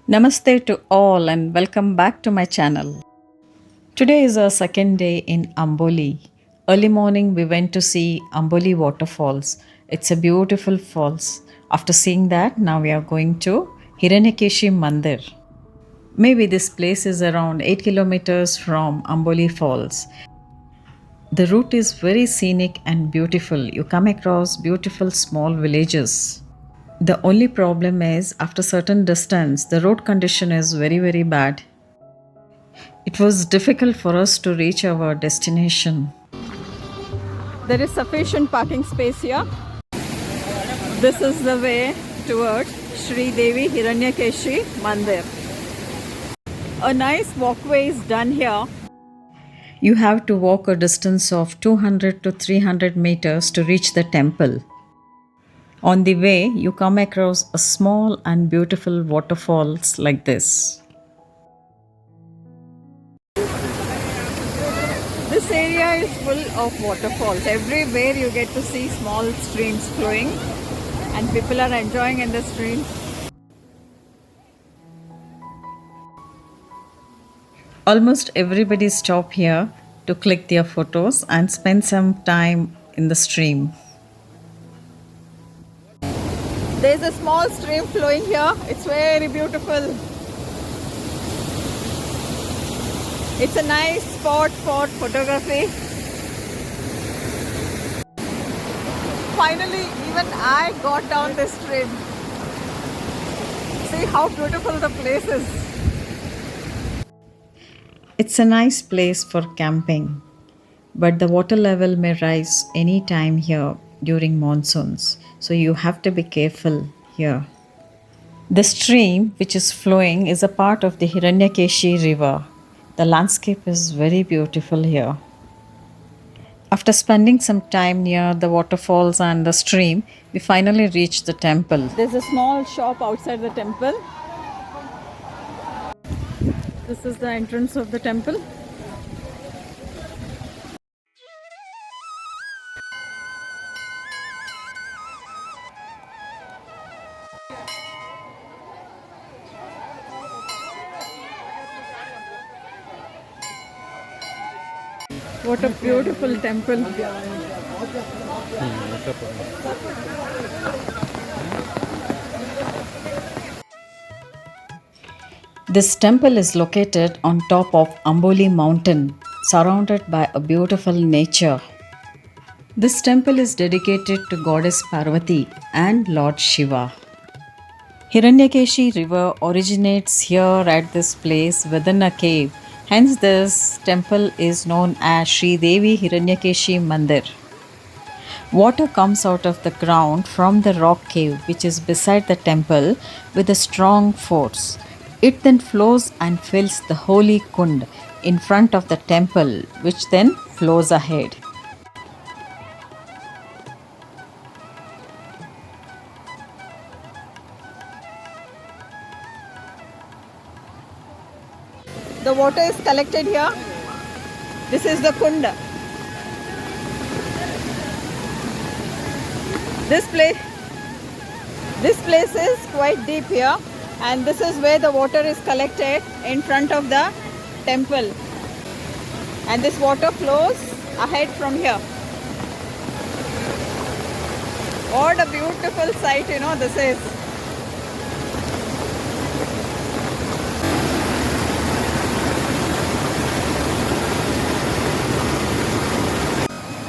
Namaste to all and welcome back to my channel. Today is our second day in Amboli. Early morning we went to see Amboli waterfalls. It's a beautiful falls. After seeing that, now we are going to Hiranyakeshi Mandir. Maybe this place is around 8 kilometers from Amboli Falls. The route is very scenic and beautiful. You come across beautiful small villages. The only problem is after certain distance the road condition is very bad. It was difficult for us to reach our destination. There is sufficient parking space here. This is the way towards Sri Devi Hiranyakeshi Mandir. A nice walkway is done here. You have to walk a distance of 200 to 300 meters to reach the temple. On the way, you come across a small and beautiful waterfalls like this. This area is full of waterfalls. Everywhere you get to see small streams flowing and people are enjoying in the streams. Almost everybody stop here to click their photos and spend some time in the stream. There's a small stream flowing here. It's very beautiful. It's a nice spot for photography. Finally, even I got down this stream. See how beautiful the place is. It's a nice place for camping, but the water level may rise any time here during monsoons, so you have to be careful here. The stream which is flowing is a part of the Hiranyakeshi river. The landscape is very beautiful here. After spending some time near the waterfalls and the stream, we finally reached the temple. There's a small shop outside the temple. This is the entrance of the temple. What a beautiful temple. This temple is located on top of Amboli mountain, surrounded by a beautiful nature. This temple is dedicated to Goddess Parvati and Lord Shiva. Hiranyakeshi river originates here at this place within a cave. Hence this temple is known as Sri Devi Hiranyakeshi Mandir. Water comes out of the ground from the rock cave which is beside the temple with a strong force. It then flows and fills the holy kund in front of the temple, which then flows ahead. The water is collected here. This is the kund. This place is quite deep here, and this is where the water is collected in front of the temple, and this water flows ahead from here. What a beautiful sight, this is.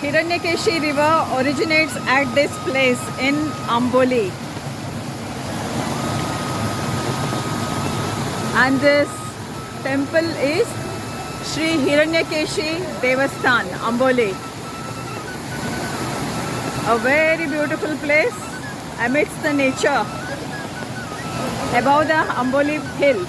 Hiranyakeshi river originates at this place in Amboli. And this temple is Sri Hiranyakeshi Devasthan, Amboli. A very beautiful place amidst the nature above the Amboli hill.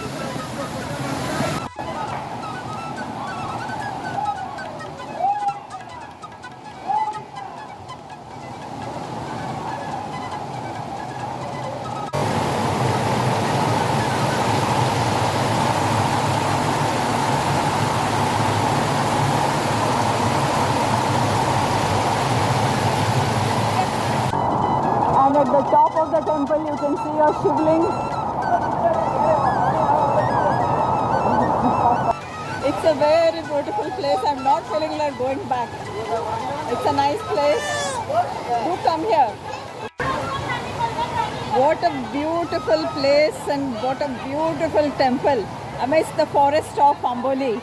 And at the top of the temple you can see a shivling a very beautiful place. I'm not feeling like going back. It's a nice place. Do come here. What a beautiful place and what a beautiful temple amidst the forest of Amboli.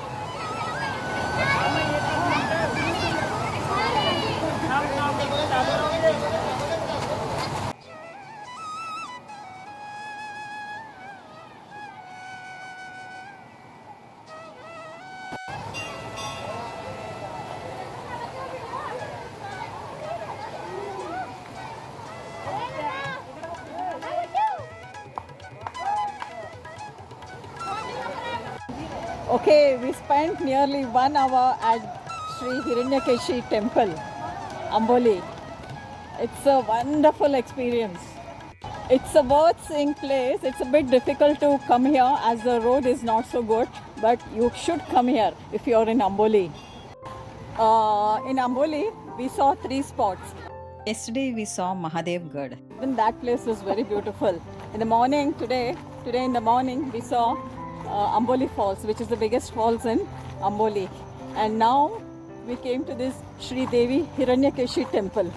Okay, we spent nearly 1 hour at Sri Hiranyakeshi temple, Amboli. It's a wonderful experience. It's a worth seeing place. It's a bit difficult to come here as the road is not so good, but you should come here if you're in Amboli. In Amboli, we saw 3 spots. Yesterday we saw Mahadev Gad. Even that place was very beautiful. In the morning today in the morning we saw Amboli Falls, which is the biggest falls in Amboli. And now we came to this Sri Devi Hiranyakeshi temple.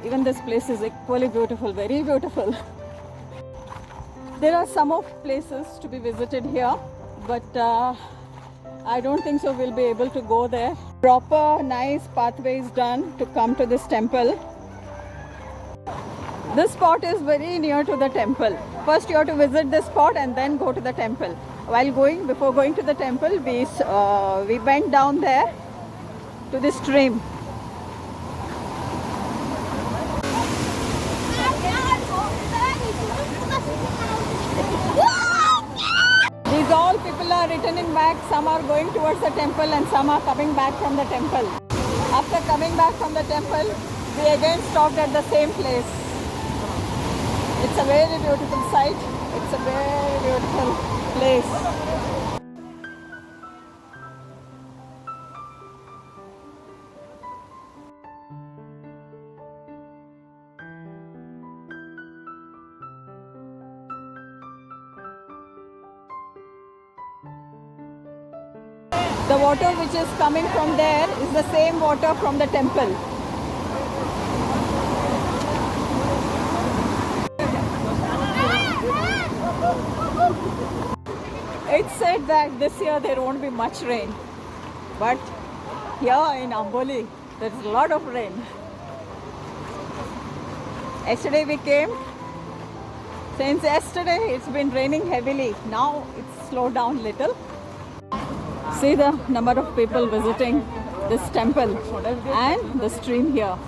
Even this place is equally beautiful, very beautiful. There are some of places to be visited here, but I don't think so we'll be able to go there. Proper nice pathways done to come to this temple. This spot is very near to the temple. First you have to visit this spot and then go to the temple. Before going to the temple, we went down there to the stream. These all people are returning back. Some are going towards the temple and some are coming back from the temple. After coming back from the temple, we again stopped at the same place. It's a very beautiful sight. It's a very beautiful place. The water which is coming from there is the same water from the temple. It's said that this year there won't be much rain, but here in Amboli there's a lot of rain. Yesterday we came. Since yesterday it's been raining heavily. Now it's slowed down little. See the number of people visiting this temple and the stream here.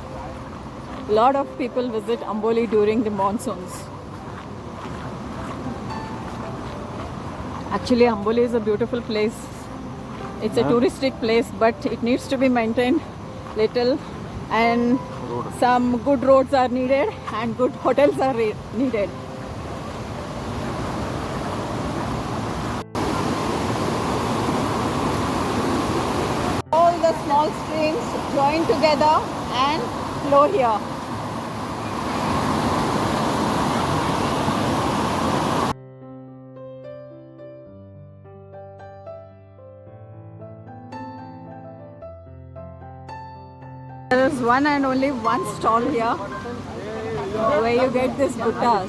A lot of people visit Amboli during the monsoons. Actually, Amboli is a beautiful place. It's a touristic place, but it needs to be maintained little, and some good roads are needed and good hotels are needed. All the small streams join together and flow here. There is one and only one stall here where you get this buttas.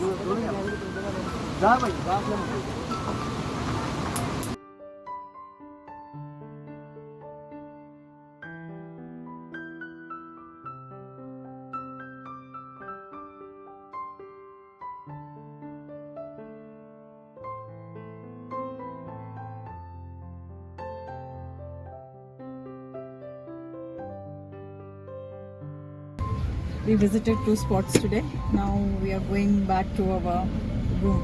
We visited 2 spots today. Now we are going back to our room.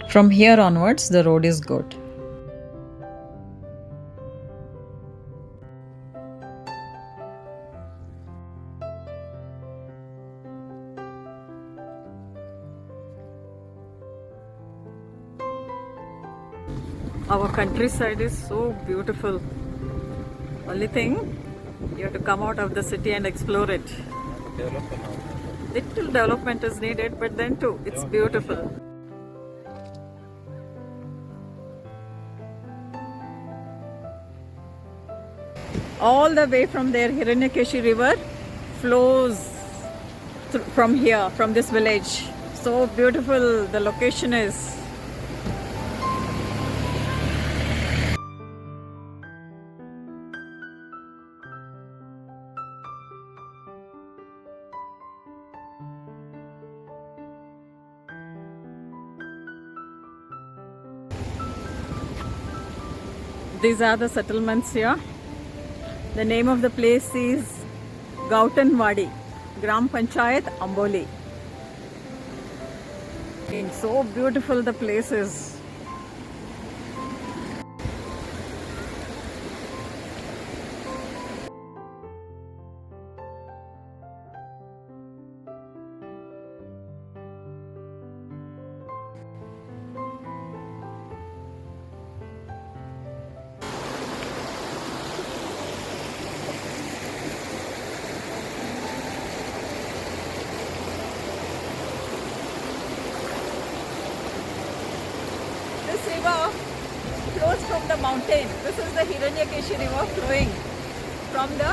From here onwards, the road is good. Our countryside is so beautiful. Only thing, you have to come out of the city and explore it. Little development is needed, but then too, it's beautiful. All the way from there, Hiranyakeshi river flows from here, from this village. So beautiful the location is. These are the settlements here. The name of the place is Gautanwadi, Gram Panchayat, Amboli. And so beautiful the place is. This river flows from the mountain. This is the Hiranyakeshi river flowing from the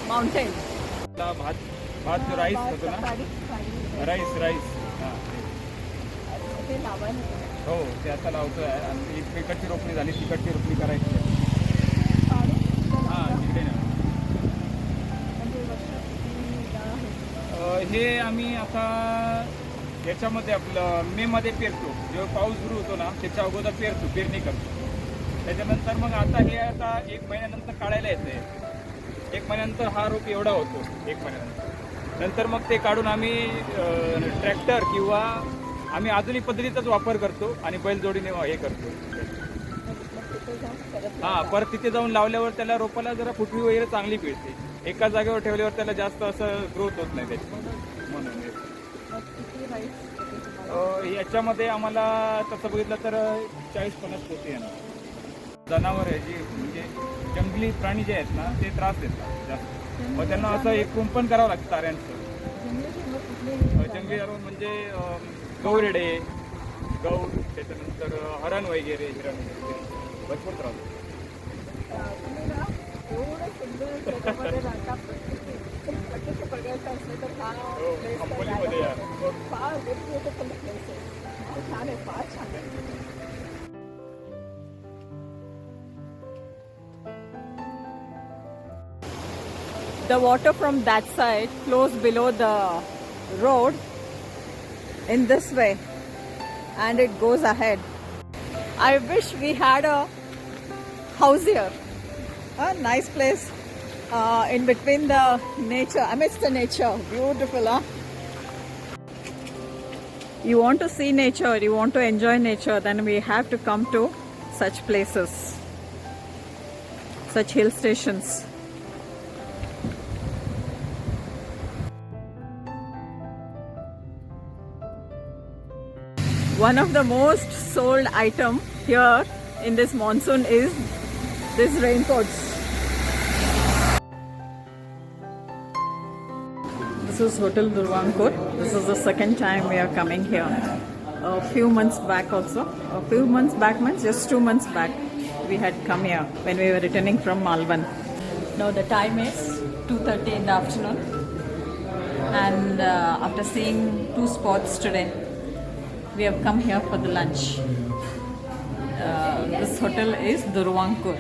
mountain. भात जो rice होतो ना, rice हो ते आता लावतोय आणि तिकडची रोपणी झाली, तिकडची रोपणी करायची तिकडे ना. हे आम्ही आता याच्यामध्ये आपलं मे मध्ये पेरतो, जेव्हा पाऊस सुरू होतो ना त्याच्या अगोदर पेरणी करतो. त्याच्यानंतर मग आता हे आता 1 महिन्यानंतर काढायला येते. 1 महिन्यानंतर हा रोप एवढा होतो. 1 महिन्यानंतर मग ते काढून आम्ही ट्रॅक्टर किंवा आम्ही आधुनिक पद्धतीचाच वापर करतो आणि बैलजोडीने हे करतो. परत तिथे जाऊन लावल्यावर त्याला रोपाला जरा फुटवी वगैरे चांगली मिळते. एका जागेवर ठेवल्यावर त्याला जास्त असं ग्रोथ होत नाही त्याची. म्हणून याच्यामध्ये आम्हाला तसं बघितलं तर 40-50 पोती येणार. जनावर आहे जी म्हणजे जंगली प्राणी जे आहेत ना ते त्रास देतात जास्त. मग त्यांना असं एक कुंपण करावं लागतं ताऱ्यांचं. जंगली जनावर म्हणजे गौरेडे, गौड, त्याच्यानंतर हरण वगैरे, हिरण वगैरे भरपूर त्रास होतो. अंबोलीमध्ये The water from that side flows below the road in this way and it goes ahead. I wish we had a house here. A nice place in between the nature, amidst the nature. Beautiful, huh? You want to see nature, you want to enjoy nature, then we have to come to such places, such hill stations. One of the most sold item here in this monsoon is this raincoats. This is Hotel Durwankor. This is the second time we are coming here. A few months back also. A few months back means just 2 months back we had come here when we were returning from Malvan. Now the time is 2:30 in the afternoon. And after seeing 2 spots today, we have come here for the lunch. This hotel is Durwankor.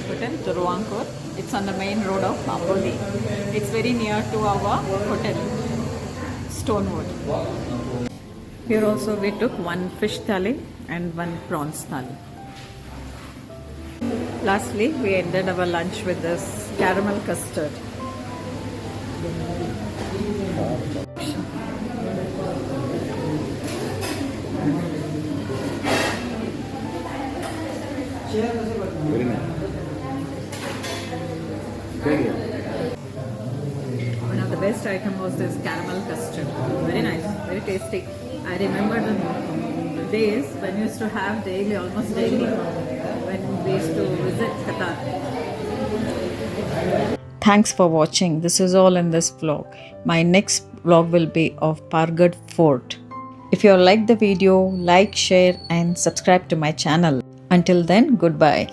Hotel Durwankor. It's on the main road of Amboli. It's very near to our hotel, Stonewood. Here also we took 1 fish thali and 1 prawns thali. Lastly, we ended our lunch with this caramel custard. Very nice. One of the best item was this caramel custard. Very nice, very tasty. I remember the days when we used to have daily, almost daily, when used to visit Qatar. Thanks for watching. This is all in this vlog. My next vlog will be of Pargad Fort. If you like the video, like, share and subscribe to my channel. Until then, goodbye.